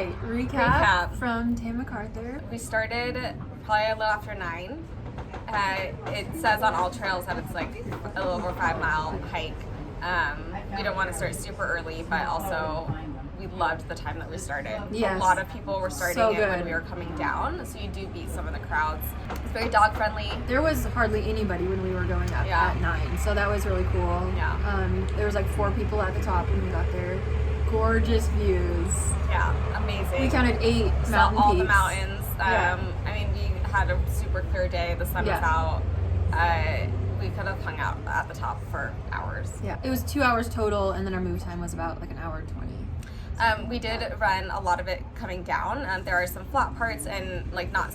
right, recap from Tam McArthur. We started probably a little after 9. It says on all trails that it's like a little over 5-mile hike. We don't want to start super early, but also we loved the time that we started. Yes. A lot of people were starting it when we were coming down, so you do beat some of the crowds. It's very dog friendly. There was hardly anybody when we were going up at 9, so that was really cool. Yeah. There was like 4 people at the top when we got there. Gorgeous views. Yeah, amazing. We counted 8 mountain all peaks. The mountains. I mean, we had a super clear day. The sun was out. We could have hung out at the top for hours. Yeah, it was 2 hours total, and then our move time was about like an hour and 20. We did run a lot of it coming down. There are some flat parts and like not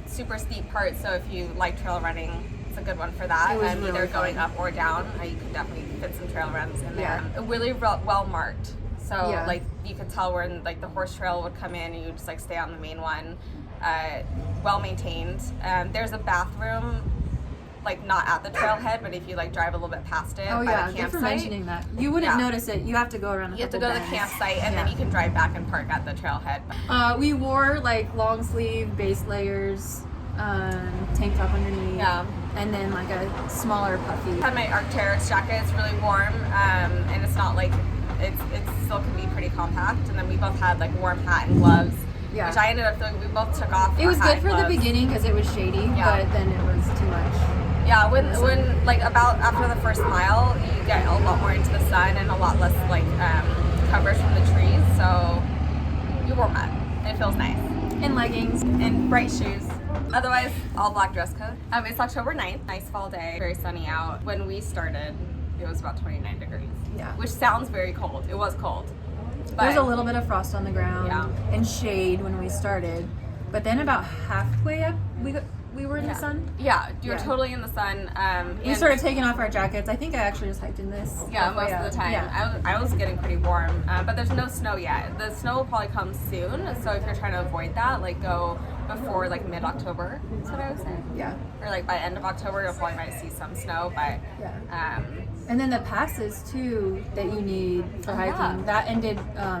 super steep parts, so if you like trail running, it's a good one for that. It was really either fun. going up or down, you could definitely fit some trail runs in there. Really well marked. So like you could tell where like the horse trail would come in and you just like stay on the main one. Well maintained. There's a bathroom like not at the trailhead, but if you like drive a little bit past it by the campsite. Thanks for mentioning that. You wouldn't notice it. You have to go around. You have to go to the campsite and then you can drive back and park at the trailhead. We wore like long sleeve base layers, tank top underneath. Yeah. And then like a smaller puffy. I had my Arc'teryx jacket. It's really warm, and it's not like it still can be pretty compact. And then we both had like warm hat and gloves, which I ended up feeling we both took off. It was good for the beginning because it was shady, but then it was too much. Yeah, when like about after the first mile, you get a lot more into the sun and a lot less like coverage from the trees, so you warm up. It feels nice. And leggings and bright shoes. Otherwise, all black dress code. It's October 9th, nice fall day, very sunny out. When we started, it was about 29 degrees. Yeah. Which sounds very cold. It was cold. There was a little bit of frost on the ground and shade when we started, but then about halfway up, we were in the sun. Yeah, you were totally in the sun. We started taking off our jackets. I think I actually just hiked in this. Yeah, most of the time. Yeah. I was getting pretty warm, but there's no snow yet. The snow will probably come soon, so if you're trying to avoid that, like go before like mid-October. That's what I was saying. Yeah. Or like by end of October, you'll probably might see some snow, but and then the passes too that you need for hiking, that ended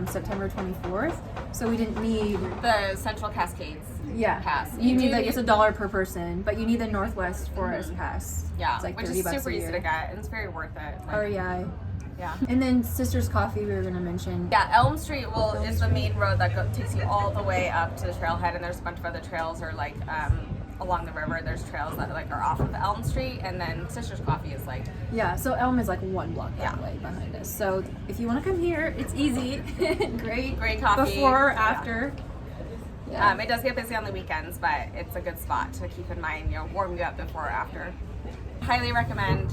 September 24th, so we didn't need the Central Cascades pass. You need like it's $1 per person, but you need the Northwest Forest pass. Yeah, it's like which $30 is super a year. easy to get and it's very worth it. Like, REI. Yeah. And then Sister's Coffee we were going to mention. Yeah, Elm Street is the main road that takes you all the way up to the trailhead, and there's a bunch of other trails or like along the river. There's trails that like are off of Elm Street, and then Sister's Coffee is like so Elm is like 1 block that way behind us. So if you want to come here, it's easy. great coffee before or after. It does get busy on the weekends, but it's a good spot to keep in mind. Warm you up before or after. Highly recommend.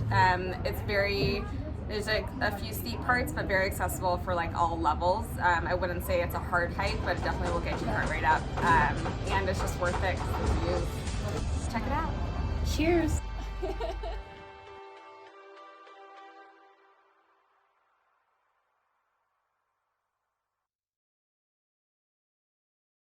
There's a few steep parts, but very accessible for like all levels. I wouldn't say it's a hard hike, but it definitely will get your heart rate up. And it's just worth it. Check it out. Cheers.